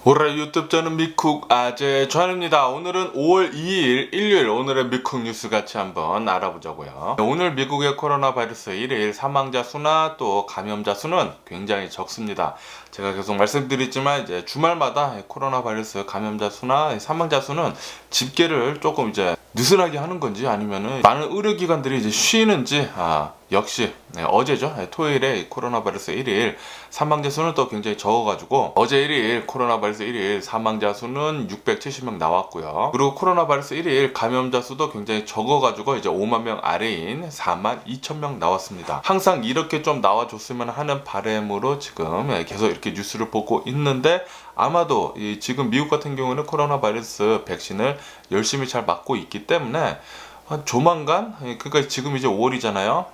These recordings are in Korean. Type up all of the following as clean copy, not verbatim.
오라 유튜브 저는 미쿡 아재 조한입니다. 오늘은 5월 2일 일요일 오늘의 미쿡 뉴스 같이 한번 알아보자고요. 오늘 미국의 코로나 바이러스 1일 사망자 수나 또 감염자 수는 굉장히 적습니다. 제가 계속 말씀드리지만 이제 주말마다 코로나 바이러스 감염자 수나 사망자 수는 집계를 조금 이제 느슨하게 하는 건지 아니면은 많은 의료기관들이 이제 쉬는지 역시 어제죠. 토요일에 코로나 바이러스 1일 사망자 수는 또 굉장히 적어가지고 어제 1일 코로나 바이러스 1일 사망자 수는 670명 나왔고요. 그리고 코로나 바이러스 1일 감염자 수도 굉장히 적어가지고 이제 5만 명 아래인 4만 2천 명 나왔습니다. 항상 이렇게 좀 나와줬으면 하는 바람으로 지금 계속 이렇게 뉴스를 보고 있는데 아마도 지금 미국 같은 경우는 코로나 바이러스 백신을 열심히 잘 맞고 있기 때문에 조만간, 그러니까 지금 이제 5월이잖아요.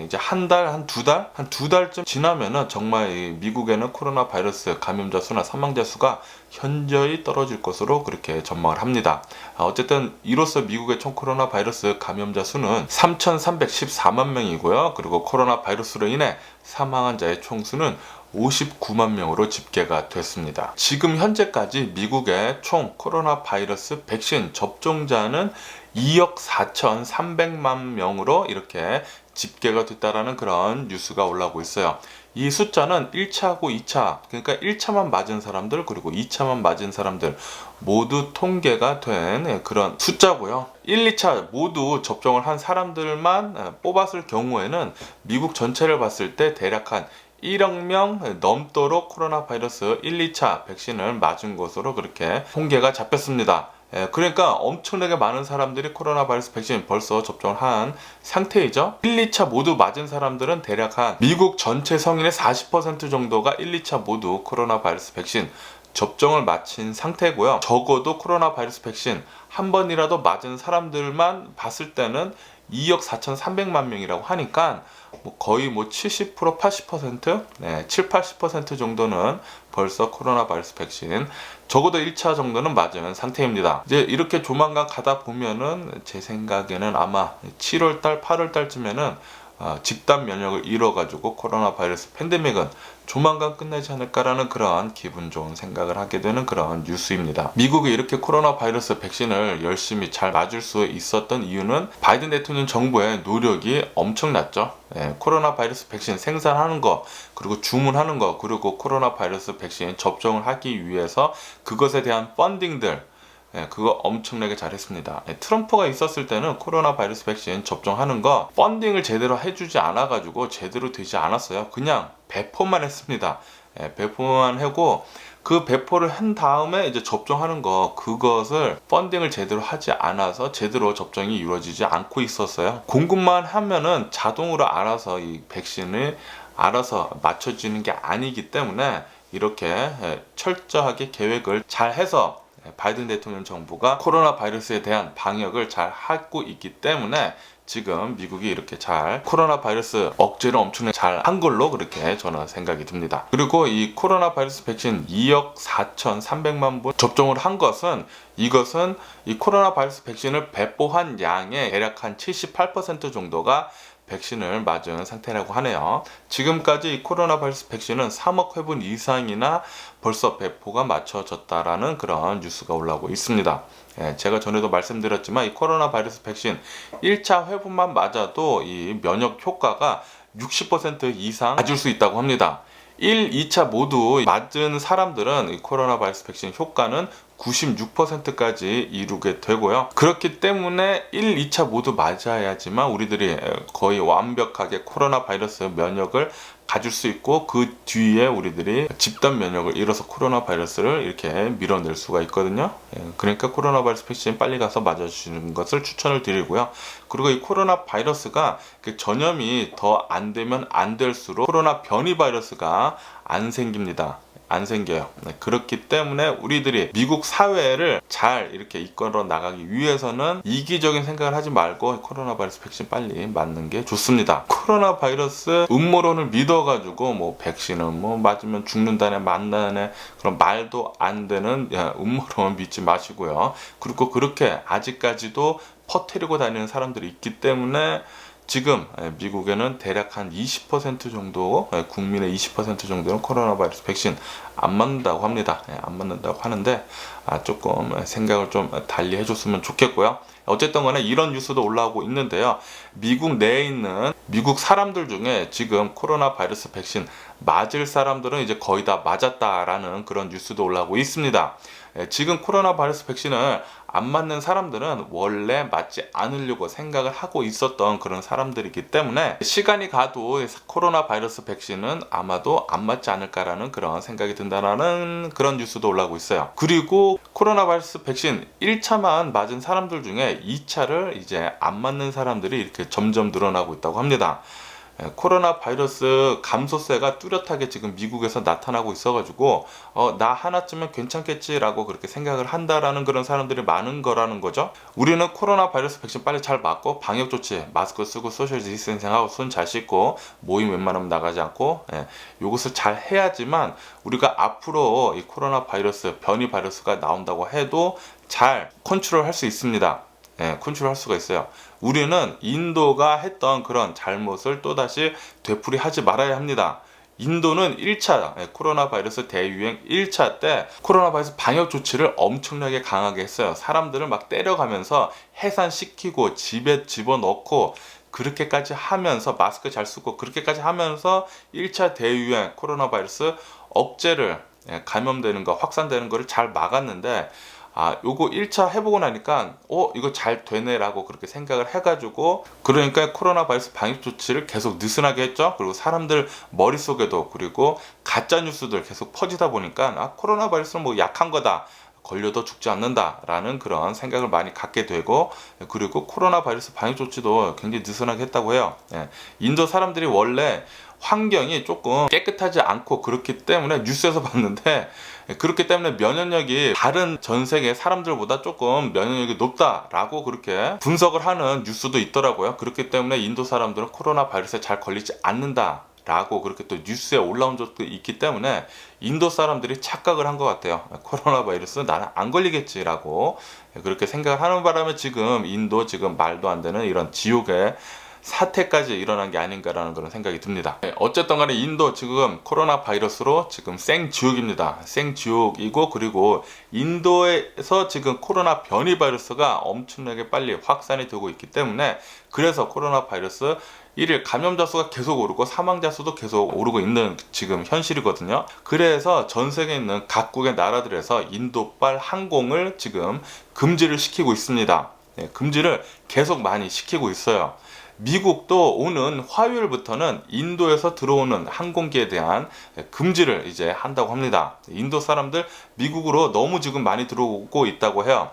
이제 한 달, 한 두 달쯤 지나면은 정말 미국에는 코로나 바이러스 감염자 수나 사망자 수가 현저히 떨어질 것으로 그렇게 전망을 합니다. 어쨌든 이로써 미국의 총 코로나 바이러스 감염자 수는 3,314만 명이고요. 그리고 코로나 바이러스로 인해 사망한 자의 총수는 59만 명으로 집계가 됐습니다. 지금 현재까지 미국의 총 코로나 바이러스 백신 접종자는 2억 4,300만 명으로 이렇게 집계가 됐다라는 그런 뉴스가 올라오고 있어요. 이 숫자는 1차하고 2차, 그러니까 1차만 맞은 사람들 그리고 2차만 맞은 사람들 모두 통계가 된 그런 숫자고요. 1, 2차 모두 접종을 한 사람들만 뽑았을 경우에는 미국 전체를 봤을 때 대략 한 1억 명 넘도록 코로나 바이러스 1, 2차 백신을 맞은 것으로 그렇게 통계가 잡혔습니다. 그러니까 엄청나게 많은 사람들이 코로나 바이러스 백신 벌써 접종을 한 상태이죠. 1, 2차 모두 맞은 사람들은 대략 한 미국 전체 성인의 40% 정도가 1, 2차 모두 코로나 바이러스 백신 접종을 마친 상태고요. 적어도 코로나 바이러스 백신 한 번이라도 맞은 사람들만 봤을 때는 2억 4,300만 명이라고 하니까 거의 70%, 80%, 7, 80% 정도는 벌써 코로나 바이러스 백신 적어도 1차 정도는 맞은 상태입니다. 이제 이렇게 조만간 가다 보면은 제 생각에는 아마 7월달, 8월달쯤에는 집단 면역을 이뤄가지고 코로나 바이러스 팬데믹은 조만간 끝나지 않을까라는 그런 기분 좋은 생각을 하게 되는 그런 뉴스입니다. 미국이 이렇게 코로나 바이러스 백신을 열심히 잘 맞을 수 있었던 이유는 바이든 대통령 정부의 노력이 엄청났죠. 코로나 바이러스 백신 생산하는 거, 그리고 주문하는 거, 그리고 코로나 바이러스 백신 접종을 하기 위해서 그것에 대한 펀딩들 그거 엄청나게 잘했습니다. 트럼프가 있었을 때는 코로나 바이러스 백신 접종하는 거 펀딩을 제대로 해주지 않아가지고 제대로 되지 않았어요. 그냥 배포만 했습니다. 배포만 하고 그 배포를 한 다음에 이제 접종하는 거 그것을 펀딩을 제대로 하지 않아서 제대로 접종이 이루어지지 않고 있었어요. 공급만 하면은 자동으로 알아서 이 백신을 알아서 맞춰지는 게 아니기 때문에 이렇게 철저하게 계획을 잘 해서 바이든 대통령 정부가 코로나 바이러스에 대한 방역을 잘 하고 있기 때문에 지금 미국이 이렇게 잘 코로나 바이러스 억제를 엄청나게 잘 한 걸로 그렇게 저는 생각이 듭니다. 그리고 이 코로나 바이러스 백신 2억 4,300만 분 접종을 한 것은 이것은 이 코로나 바이러스 백신을 배포한 양의 대략 한 78% 정도가 백신을 맞은 상태라고 하네요. 지금까지 이 코로나 바이러스 백신은 3억 회분 이상이나 벌써 배포가 맞춰졌다라는 그런 뉴스가 올라오고 있습니다. 제가 전에도 말씀드렸지만 이 코로나 바이러스 백신 1차 회분만 맞아도 이 면역 효과가 60% 이상 맞을 수 있다고 합니다. 1, 2차 모두 맞은 사람들은 이 코로나 바이러스 백신 효과는 96%까지 이루게 되고요. 그렇기 때문에 1, 2차 모두 맞아야지만 우리들이 거의 완벽하게 코로나 바이러스 면역을 가질 수 있고 그 뒤에 우리들이 집단 면역을 이뤄서 코로나 바이러스를 이렇게 밀어낼 수가 있거든요. 그러니까 코로나 바이러스 백신 빨리 가서 맞아주시는 것을 추천을 드리고요. 그리고 이 코로나 바이러스가 전염이 더 안 되면 안 될수록 코로나 변이 바이러스가 안 생깁니다. 안 생겨요. 그렇기 때문에 우리들이 미국 사회를 잘 이렇게 이끌어 나가기 위해서는 이기적인 생각을 하지 말고 코로나 바이러스 백신 빨리 맞는 게 좋습니다. 코로나 바이러스 음모론을 믿어가지고 뭐 백신은 뭐 맞으면 죽는다네 맞다네 그런 말도 안 되는 음모론 믿지 마시고요. 그리고 그렇게 아직까지도 퍼뜨리고 다니는 사람들이 있기 때문에 지금 미국에는 대략 한 20% 정도, 국민의 20% 정도는 코로나 바이러스 백신 안 맞는다고 합니다. 안 맞는다고 하는데 조금 생각을 좀 달리 해줬으면 좋겠고요. 어쨌든 간에 이런 뉴스도 올라오고 있는데요. 미국 내에 있는 미국 사람들 중에 지금 코로나 바이러스 백신 맞을 사람들은 이제 거의 다 맞았다라는 그런 뉴스도 올라오고 있습니다. 지금 코로나 바이러스 백신을 안 맞는 사람들은 원래 맞지 않으려고 생각을 하고 있었던 그런 사람들이기 때문에 시간이 가도 코로나 바이러스 백신은 아마도 안 맞지 않을까라는 그런 생각이 든다는 그런 뉴스도 올라오고 있어요. 그리고 코로나 바이러스 백신 1차만 맞은 사람들 중에 2차를 이제 안 맞는 사람들이 이렇게 점점 늘어나고 있다고 합니다. 코로나 바이러스 감소세가 뚜렷하게 지금 미국에서 나타나고 있어가지고 나 하나쯤은 괜찮겠지라고 그렇게 생각을 한다라는 그런 사람들이 많은 거라는 거죠. 우리는 코로나 바이러스 백신 빨리 잘 맞고 방역 조치 마스크 쓰고 소셜 디스텐싱하고 손 잘 씻고 모임 웬만하면 나가지 않고 이것을 잘 해야지만 우리가 앞으로 이 코로나 바이러스 변이 바이러스가 나온다고 해도 잘 컨트롤 할 수 있습니다. 컨트롤할 수가 있어요. 우리는 인도가 했던 그런 잘못을 또다시 되풀이하지 말아야 합니다. 인도는 1차 코로나 바이러스 대유행 1차 때 코로나 바이러스 방역 조치를 엄청나게 강하게 했어요. 사람들을 막 때려가면서 해산시키고 집에 집어넣고 그렇게까지 하면서 마스크 잘 쓰고 그렇게까지 하면서 1차 대유행 코로나 바이러스 억제를 감염되는 거 확산되는 거를 잘 막았는데 요거 1차 해보고 나니까 이거 잘 되네라고 그렇게 생각을 해가지고 그러니까 코로나 바이러스 방역 조치를 계속 느슨하게 했죠. 그리고 사람들 머릿속에도 그리고 가짜 뉴스들 계속 퍼지다 보니까 코로나 바이러스는 뭐 약한 거다, 걸려도 죽지 않는다라는 그런 생각을 많이 갖게 되고, 그리고 코로나 바이러스 방역 조치도 굉장히 느슨하게 했다고 해요. 인도 사람들이 원래 환경이 조금 깨끗하지 않고 그렇기 때문에 뉴스에서 봤는데, 그렇기 때문에 면역력이 다른 전 세계 사람들보다 조금 면역력이 높다라고 그렇게 분석을 하는 뉴스도 있더라고요. 그렇기 때문에 인도 사람들은 코로나 바이러스에 잘 걸리지 않는다 라고 그렇게 또 뉴스에 올라온 적도 있기 때문에 인도 사람들이 착각을 한 것 같아요. 코로나 바이러스 나는 안 걸리겠지라고 그렇게 생각을 하는 바람에 지금 인도 지금 말도 안 되는 이런 지옥의 사태까지 일어난 게 아닌가라는 그런 생각이 듭니다. 어쨌든 간에 인도 지금 코로나 바이러스로 지금 생지옥입니다. 생지옥이고, 그리고 인도에서 지금 코로나 변이 바이러스가 엄청나게 빨리 확산이 되고 있기 때문에 그래서 코로나 바이러스 1일 감염자 수가 계속 오르고 사망자 수도 계속 오르고 있는 지금 현실이거든요. 그래서 전 세계에 있는 각국의 나라들에서 인도발 항공을 지금 금지를 시키고 있습니다. 금지를 계속 많이 시키고 있어요. 미국도 오는 화요일부터는 인도에서 들어오는 항공기에 대한 금지를 이제 한다고 합니다. 인도 사람들 미국으로 너무 지금 많이 들어오고 있다고 해요.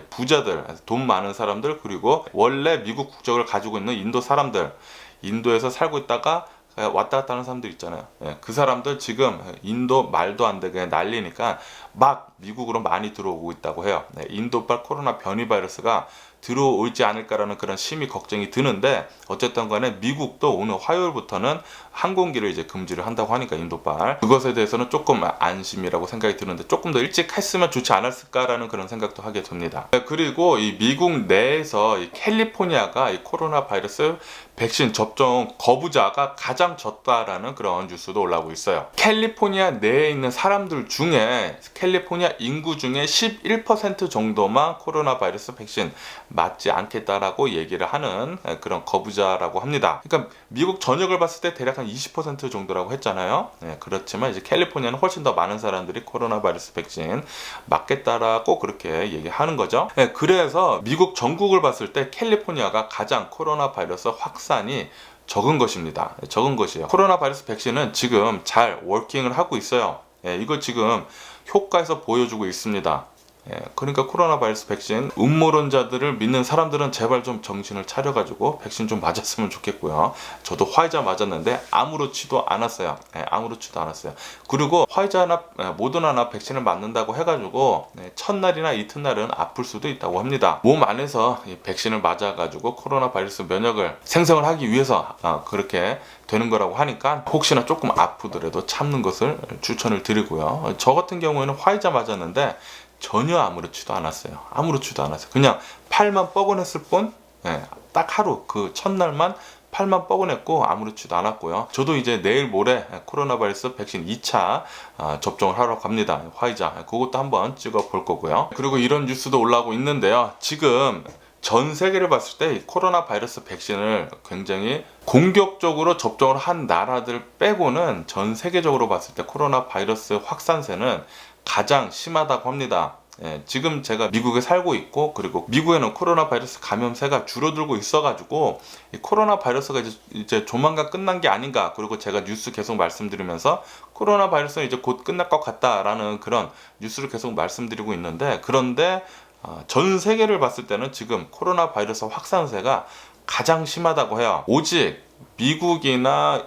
부자들, 돈 많은 사람들, 그리고 원래 미국 국적을 가지고 있는 인도 사람들, 인도에서 살고 있다가 왔다 갔다 하는 사람들 있잖아요. 그 사람들 지금 인도 말도 안 되게 난리니까 막 미국으로 많이 들어오고 있다고 해요. 인도발 코로나 변이 바이러스가 들어올지 않을까라는 그런 심히 걱정이 드는데, 어쨌든 간에 미국도 오늘 화요일부터는 항공기를 이제 금지를 한다고 하니까 인도발 그것에 대해서는 조금 안심이라고 생각이 드는데 조금 더 일찍 했으면 좋지 않았을까라는 그런 생각도 하게 됩니다. 그리고 이 미국 내에서 이 캘리포니아가 이 코로나 바이러스 백신 접종 거부자가 가장 적다라는 그런 뉴스도 올라오고 있어요. 캘리포니아 내에 있는 사람들 중에 캘리포니아 인구 중에 11% 정도만 코로나 바이러스 백신 맞지 않겠다라고 얘기를 하는 그런 거부자라고 합니다. 그러니까 미국 전역을 봤을 때 대략 한 20% 정도라고 했잖아요. 그렇지만 이제 캘리포니아는 훨씬 더 많은 사람들이 코로나 바이러스 백신 맞겠다라고 그렇게 얘기하는 거죠. 그래서 미국 전국을 봤을 때 캘리포니아가 가장 코로나 바이러스 확산이 적은 것입니다. 적은 것이에요. 코로나 바이러스 백신은 지금 잘 워킹을 하고 있어요. 이거 지금 효과에서 보여주고 있습니다. 그러니까 코로나 바이러스 백신 음모론자들을 믿는 사람들은 제발 좀 정신을 차려가지고 백신 좀 맞았으면 좋겠고요. 저도 화이자 맞았는데 아무렇지도 않았어요. 아무렇지도 않았어요. 그리고 화이자나 모더나나 백신을 맞는다고 해가지고 첫날이나 이튿날은 아플 수도 있다고 합니다. 몸 안에서 이 백신을 맞아가지고 코로나 바이러스 면역을 생성을 하기 위해서 그렇게 되는 거라고 하니까 혹시나 조금 아프더라도 참는 것을 추천을 드리고요. 저 같은 경우에는 화이자 맞았는데 전혀 아무렇지도 않았어요. 아무렇지도 않았어요. 그냥 팔만 뻐근했을 뿐, 딱 하루 그 첫날만 팔만 뻐근했고 아무렇지도 않았고요. 저도 이제 내일 모레 코로나 바이러스 백신 2차 접종을 하러 갑니다. 화이자. 그것도 한번 찍어 볼 거고요. 그리고 이런 뉴스도 올라오고 있는데요. 지금 전 세계를 봤을 때 이 코로나 바이러스 백신을 굉장히 공격적으로 접종을 한 나라들 빼고는 전 세계적으로 봤을 때 코로나 바이러스 확산세는 가장 심하다고 합니다. 지금 제가 미국에 살고 있고, 그리고 미국에는 코로나 바이러스 감염세가 줄어들고 있어가지고 이 코로나 바이러스가 이제 조만간 끝난 게 아닌가, 그리고 제가 뉴스 계속 말씀드리면서 코로나 바이러스는 이제 곧 끝날 것 같다라는 그런 뉴스를 계속 말씀드리고 있는데, 그런데 전 세계를 봤을 때는 지금 코로나 바이러스 확산세가 가장 심하다고 해요. 오직 미국이나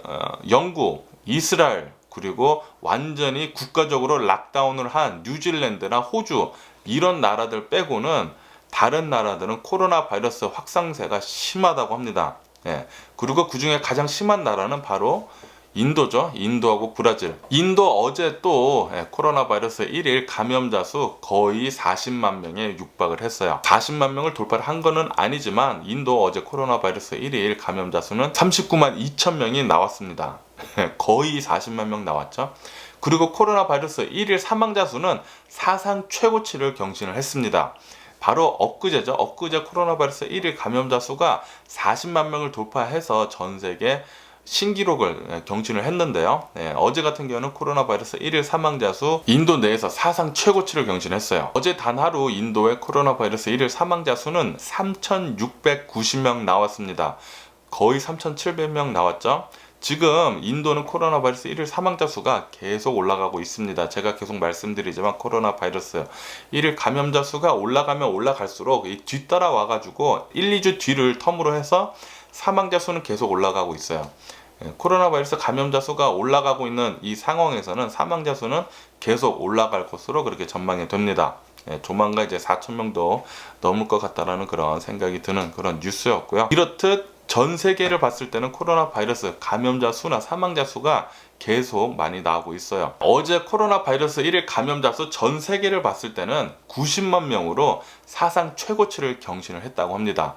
영국, 이스라엘, 그리고 완전히 국가적으로 락다운을 한 뉴질랜드나 호주, 이런 나라들 빼고는 다른 나라들은 코로나 바이러스 확산세가 심하다고 합니다. 그리고 그 중에 가장 심한 나라는 바로 인도죠. 인도하고 브라질. 인도 어제 또 코로나 바이러스 1일 감염자 수 거의 40만 명에 육박을 했어요. 40만 명을 돌파를 한 거는 아니지만 인도 어제 코로나 바이러스 1일 감염자 수는 39만 2천 명이 나왔습니다. 거의 40만 명 나왔죠. 그리고 코로나 바이러스 1일 사망자 수는 사상 최고치를 경신을 했습니다. 바로 엊그제죠. 엊그제 코로나 바이러스 1일 감염자 수가 40만 명을 돌파해서 전 세계 신기록을 경신을 했는데요. 어제 같은 경우는 코로나 바이러스 1일 사망자 수 인도 내에서 사상 최고치를 경신했어요. 어제 단 하루 인도의 코로나 바이러스 1일 사망자 수는 3,690명 나왔습니다. 거의 3,700명 나왔죠. 지금 인도는 코로나 바이러스 1일 사망자 수가 계속 올라가고 있습니다. 제가 계속 말씀드리지만 코로나 바이러스 1일 감염자 수가 올라가면 올라갈수록 뒤따라 와가지고 1, 2주 뒤를 텀으로 해서 사망자 수는 계속 올라가고 있어요. 코로나 바이러스 감염자 수가 올라가고 있는 이 상황에서는 사망자 수는 계속 올라갈 것으로 그렇게 전망이 됩니다. 조만간 이제 4,000명도 넘을 것 같다라는 그런 생각이 드는 그런 뉴스였고요. 이렇듯 전 세계를 봤을 때는 코로나 바이러스 감염자 수나 사망자 수가 계속 많이 나오고 있어요. 어제 코로나 바이러스 1일 감염자 수 전 세계를 봤을 때는 90만 명으로 사상 최고치를 경신을 했다고 합니다.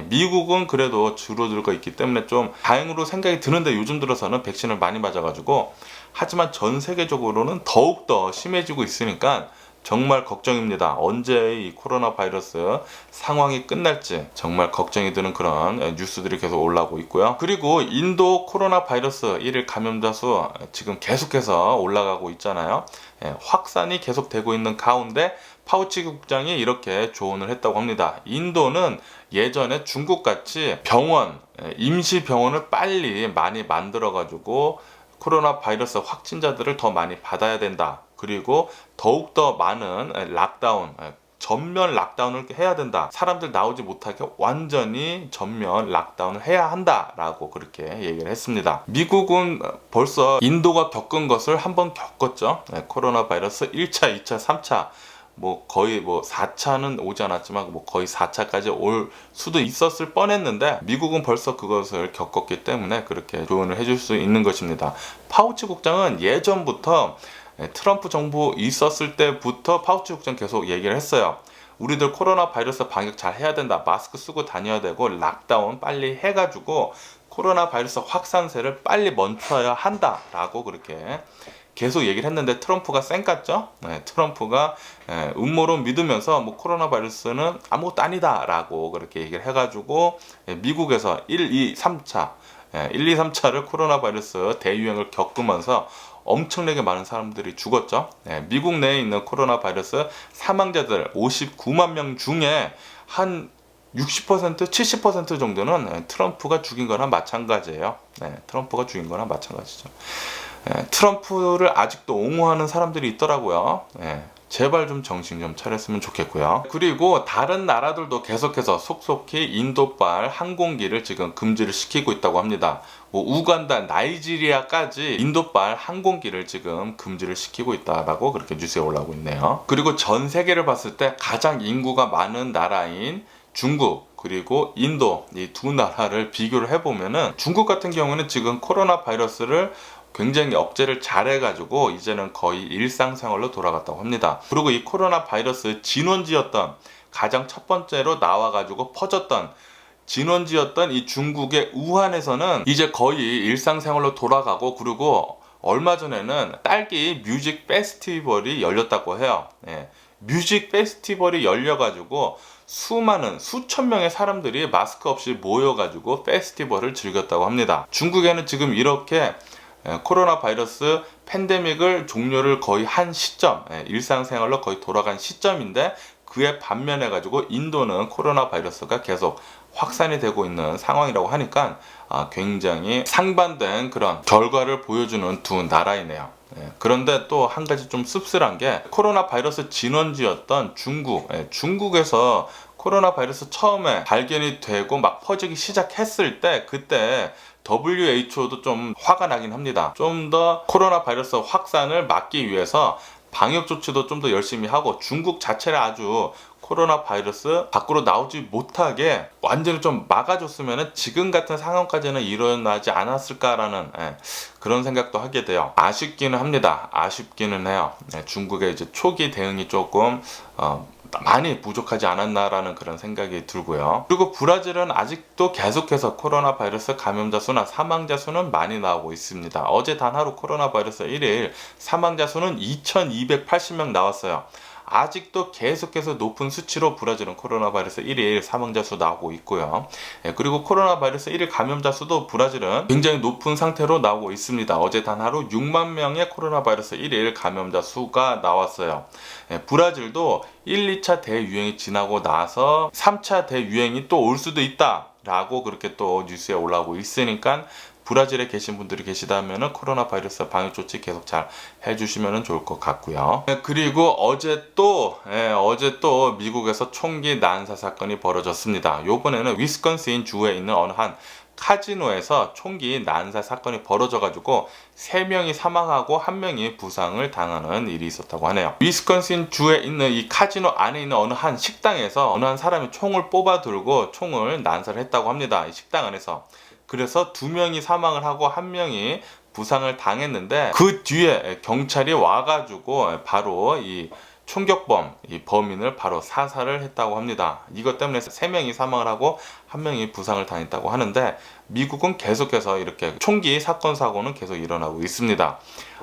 미국은 그래도 줄어들고 있기 때문에 좀 다행으로 생각이 드는데, 요즘 들어서는 백신을 많이 맞아가지고, 하지만 전 세계적으로는 더욱더 심해지고 있으니까 정말 걱정입니다. 언제 이 코로나 바이러스 상황이 끝날지 정말 걱정이 드는 그런 뉴스들이 계속 올라오고 있고요. 그리고 인도 코로나 바이러스 1일 감염자 수 지금 계속해서 올라가고 있잖아요. 확산이 계속되고 있는 가운데 파우치 국장이 이렇게 조언을 했다고 합니다. 인도는 예전에 중국같이 병원, 임시 병원을 빨리 많이 만들어가지고 코로나 바이러스 확진자들을 더 많이 받아야 된다. 그리고 더욱더 많은 락다운, 전면 락다운을 해야 된다. 사람들 나오지 못하게 완전히 전면 락다운을 해야 한다라고 그렇게 얘기를 했습니다. 미국은 벌써 인도가 겪은 것을 한번 겪었죠. 코로나 바이러스 1차, 2차, 3차, 거의 4차는 오지 않았지만 거의 4차까지 올 수도 있었을 뻔했는데, 미국은 벌써 그것을 겪었기 때문에 그렇게 조언을 해줄 수 있는 것입니다. 파우치 국장은 예전부터 트럼프 정부 있었을 때부터 파우치 국장 계속 얘기를 했어요. 우리들 코로나 바이러스 방역 잘 해야 된다. 마스크 쓰고 다녀야 되고 락다운 빨리 해가지고 코로나 바이러스 확산세를 빨리 멈춰야 한다라고 그렇게 계속 얘기를 했는데, 트럼프가 쌩깠죠. 트럼프가 음모론 믿으면서 코로나 바이러스는 아무것도 아니다라고 그렇게 얘기를 해가지고 미국에서 1, 2, 3차 1, 2, 3차를 코로나 바이러스 대유행을 겪으면서 엄청나게 많은 사람들이 죽었죠. 미국 내에 있는 코로나 바이러스 사망자들 59만 명 중에 한 60%, 70% 정도는 트럼프가 죽인 거나 마찬가지예요. 트럼프가 죽인 거나 마찬가지죠. 트럼프를 아직도 옹호하는 사람들이 있더라고요. 제발 좀 정신 좀 차렸으면 좋겠고요. 그리고 다른 나라들도 계속해서 속속히 인도발 항공기를 지금 금지를 시키고 있다고 합니다. 우간다, 나이지리아까지 인도발 항공기를 지금 금지를 시키고 있다라고 그렇게 뉴스에 올라오고 있네요. 그리고 전 세계를 봤을 때 가장 인구가 많은 나라인 중국 그리고 인도, 이 두 나라를 비교를 해보면은, 중국 같은 경우는 지금 코로나 바이러스를 굉장히 억제를 잘해가지고 이제는 거의 일상생활로 돌아갔다고 합니다. 그리고 이 코로나 바이러스 진원지였던, 가장 첫 번째로 나와가지고 퍼졌던 진원지였던 이 중국의 우한에서는 이제 거의 일상생활로 돌아가고, 그리고 얼마 전에는 딸기 뮤직 페스티벌이 열렸다고 해요. 예. 뮤직 페스티벌이 열려가지고 수많은 수천 명의 사람들이 마스크 없이 모여가지고 페스티벌을 즐겼다고 합니다. 중국에는 지금 이렇게 코로나 바이러스 팬데믹을 종료를 거의 한 시점, 일상생활로 거의 돌아간 시점인데, 그에 반면해 가지고 인도는 코로나 바이러스가 계속 확산이 되고 있는 상황이라고 하니까 굉장히 상반된 그런 결과를 보여주는 두 나라이네요. 그런데 또 한 가지 좀 씁쓸한 게, 코로나 바이러스 진원지였던 중국에서 코로나 바이러스 처음에 발견이 되고 막 퍼지기 시작했을 때, 그때 WHO도 좀 화가 나긴 합니다. 좀 더 코로나 바이러스 확산을 막기 위해서 방역 조치도 좀 더 열심히 하고, 중국 자체를 아주 코로나 바이러스 밖으로 나오지 못하게 완전히 좀 막아줬으면 지금 같은 상황까지는 일어나지 않았을까라는 그런 생각도 하게 돼요. 아쉽기는 합니다. 아쉽기는 해요. 중국의 이제 초기 대응이 조금 많이 부족하지 않았나라는 그런 생각이 들고요. 그리고 브라질은 아직도 계속해서 코로나 바이러스 감염자 수나 사망자 수는 많이 나오고 있습니다. 어제 단 하루 코로나 바이러스 1일 사망자 수는 2280명 나왔어요. 아직도 계속해서 높은 수치로 브라질은 코로나 바이러스 1일 사망자 수 나오고 있고요. 그리고 코로나 바이러스 1일 감염자 수도 브라질은 굉장히 높은 상태로 나오고 있습니다. 어제 단 하루 6만 명의 코로나 바이러스 1일 감염자 수가 나왔어요. 브라질도 1, 2차 대유행이 지나고 나서 3차 대유행이 또 올 수도 있다 라고 그렇게 또 뉴스에 올라오고 있으니까, 브라질에 계신 분들이 계시다면 코로나 바이러스 방역 조치 계속 잘 해주시면 좋을 것 같고요. 그리고 어제 또 미국에서 총기 난사 사건이 벌어졌습니다. 이번에는 위스콘신 주에 있는 어느 한 카지노에서 총기 난사 사건이 벌어져가지고 3명이 사망하고 1명이 부상을 당하는 일이 있었다고 하네요. 위스콘신 주에 있는 이 카지노 안에 있는 어느 한 식당에서 어느 한 사람이 총을 뽑아 들고 총을 난사를 했다고 합니다. 이 식당 안에서. 그래서 2명이 사망을 하고 1명이 부상을 당했는데, 그 뒤에 경찰이 와가지고 바로 이 총격범, 이 범인을 바로 사살을 했다고 합니다. 이것 때문에 3명이 사망을 하고 1명이 부상을 당했다고 하는데, 미국은 계속해서 이렇게 총기 사건 사고는 계속 일어나고 있습니다.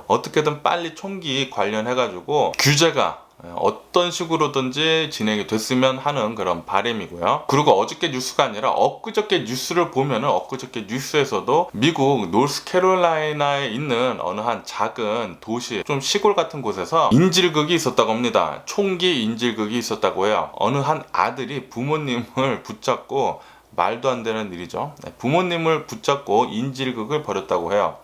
어떻게든 빨리 총기 관련해가지고 규제가 어떤 식으로든지 진행이 됐으면 하는 그런 바람이고요. 그리고 어저께 뉴스가 아니라 엊그저께 뉴스를 보면은, 엊그저께 뉴스에서도 미국 노스캐롤라이나에 있는 어느 한 작은 도시, 좀 시골 같은 곳에서 인질극이 있었다고 합니다. 총기 인질극이 있었다고 해요. 어느 한 아들이 부모님을 붙잡고, 말도 안 되는 일이죠. 부모님을 붙잡고 인질극을 벌였다고 해요.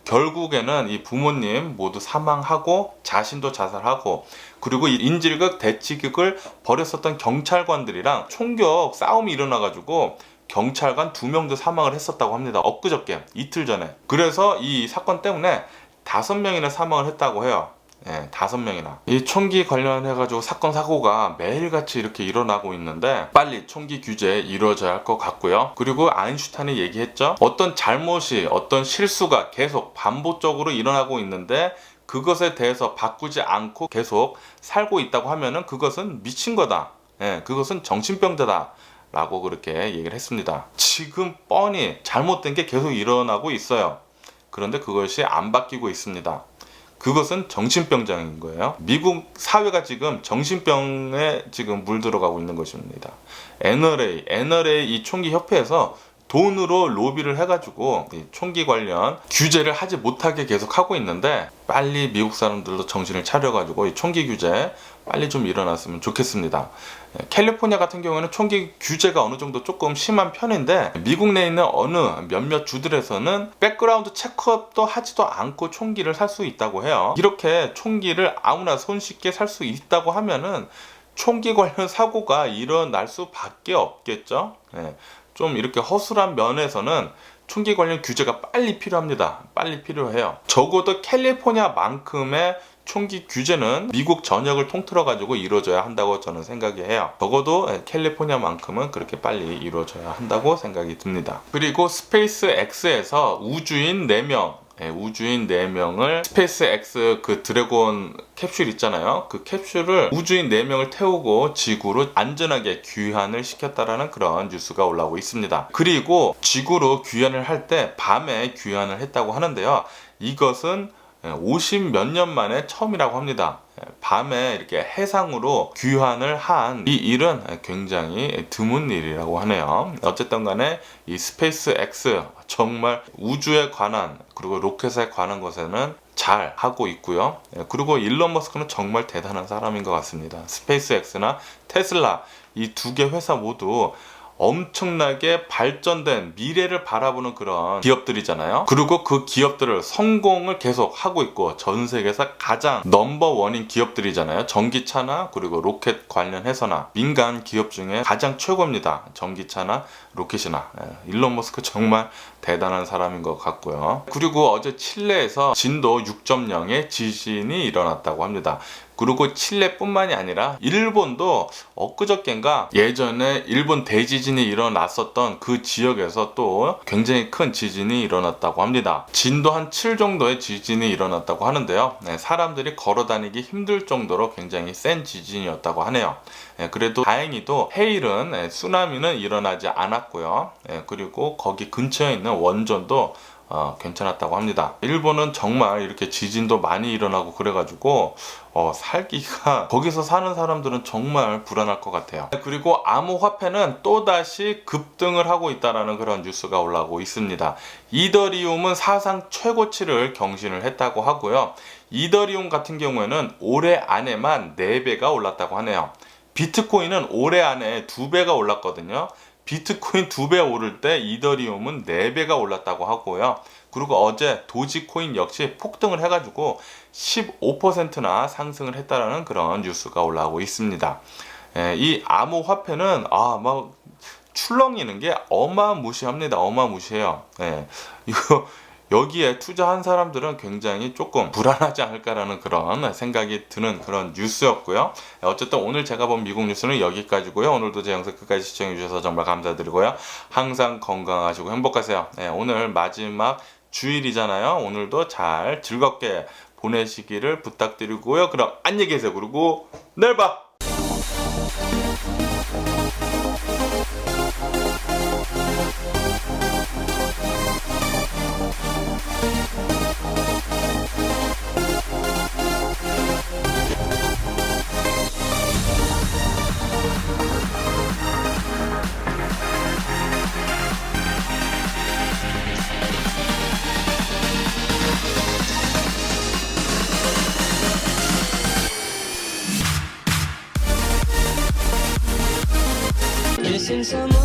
결국에는 이 부모님 모두 사망하고 자신도 자살하고, 그리고 이 인질극 대치극을 벌였었던 경찰관들이랑 총격 싸움이 일어나가지고 경찰관 2명도 사망을 했었다고 합니다. 엊그저께, 이틀 전에. 그래서 이 사건 때문에 5명이나 사망을 했다고 해요. 5명이나. 이 총기 관련해가지고 사건 사고가 매일같이 이렇게 일어나고 있는데, 빨리 총기 규제 이루어져야 할 것 같고요. 그리고 아인슈타인이 얘기했죠. 어떤 잘못이, 어떤 실수가 계속 반복적으로 일어나고 있는데 그것에 대해서 바꾸지 않고 계속 살고 있다고 하면은 그것은 미친 거다. 그것은 정신병자다 라고 그렇게 얘기를 했습니다. 지금 뻔히 잘못된 게 계속 일어나고 있어요. 그런데 그것이 안 바뀌고 있습니다. 그것은 정신병자인 거예요. 미국 사회가 지금 정신병에 지금 물들어가고 있는 것입니다. NRA 이 총기 협회에서 돈으로 로비를 해가지고 이 총기 관련 규제를 하지 못하게 계속 하고 있는데, 빨리 미국 사람들도 정신을 차려가지고 이 총기 규제 빨리 좀 일어났으면 좋겠습니다. 캘리포니아 같은 경우에는 총기 규제가 어느 정도 조금 심한 편인데, 미국 내에 있는 어느 몇몇 주들에서는 백그라운드 체크업도 하지도 않고 총기를 살 수 있다고 해요. 이렇게 총기를 아무나 손쉽게 살 수 있다고 하면은 총기 관련 사고가 일어날 수밖에 없겠죠. 좀 이렇게 허술한 면에서는 총기 관련 규제가 빨리 필요합니다. 빨리 필요해요. 적어도 캘리포니아만큼의 총기 규제는 미국 전역을 통틀어 가지고 이루어져야 한다고 저는 생각이 해요. 적어도 캘리포니아만큼은 그렇게 빨리 이루어져야 한다고 생각이 듭니다. 그리고 스페이스 X에서 우주인 4명 우주인 4명을 스페이스 X 그 드래곤 캡슐 있잖아요. 그 캡슐을 우주인 4명을 태우고 지구로 안전하게 귀환을 시켰다라는 그런 뉴스가 올라오고 있습니다. 그리고 지구로 귀환을 할 때 밤에 귀환을 했다고 하는데요. 이것은 50 몇 년 만에 처음이라고 합니다. 밤에 이렇게 해상으로 귀환을 한 이 일은 굉장히 드문 일이라고 하네요. 어쨌든 간에 이 스페이스 X 정말 우주에 관한 그리고 로켓에 관한 것에는 잘 하고 있고요. 그리고 일론 머스크는 정말 대단한 사람인 것 같습니다. 스페이스 X나 테슬라 이 두 개 회사 모두 엄청나게 발전된 미래를 바라보는 그런 기업들이잖아요. 그리고 그 기업들을 성공을 계속 하고 있고 전 세계에서 가장 넘버원인 기업들이잖아요. 전기차나 그리고 로켓 관련해서나 민간 기업 중에 가장 최고입니다. 전기차나 로켓이나. 일론 머스크 정말 대단한 사람인 것 같고요. 그리고 어제 칠레에서 진도 6.0의 지진이 일어났다고 합니다. 그리고 칠레뿐만이 아니라 일본도 엊그저께인가 예전에 일본 대지진이 일어났었던 그 지역에서 또 굉장히 큰 지진이 일어났다고 합니다. 진도 한 7 정도의 지진이 일어났다고 하는데요. 사람들이 걸어 다니기 힘들 정도로 굉장히 센 지진이었다고 하네요. 그래도 다행히도 해일은 쓰나미는 일어나지 않았고요. 그리고 거기 근처에 있는 원전도 괜찮았다고 합니다. 일본은 정말 이렇게 지진도 많이 일어나고 그래가지고 살기가 거기서 사는 사람들은 정말 불안할 것 같아요. 그리고 암호화폐는 또다시 급등을 하고 있다는 그런 뉴스가 올라오고 있습니다. 이더리움은 사상 최고치를 경신을 했다고 하고요. 이더리움 같은 경우에는 올해 안에만 4배가 올랐다고 하네요. 비트코인은 올해 안에 2배가 올랐거든요. 비트코인 2배 오를 때 이더리움은 4배가 올랐다고 하고요. 그리고 어제 도지코인 역시 폭등을 해가지고 15%나 상승을 했다라는 그런 뉴스가 올라오고 있습니다. 이 암호화폐는 막 출렁이는 게 어마무시합니다. 어마무시해요. 이거 여기에 투자한 사람들은 굉장히 조금 불안하지 않을까라는 그런 생각이 드는 그런 뉴스였고요. 어쨌든 오늘 제가 본 미국 뉴스는 여기까지고요. 오늘도 제 영상 끝까지 시청해 주셔서 정말 감사드리고요. 항상 건강하시고 행복하세요. 오늘 마지막 주일이잖아요. 오늘도 잘 즐겁게 보내시기를 부탁드리고요. 그럼 안녕히 계세요. 그리고 내일 봐. Missing someone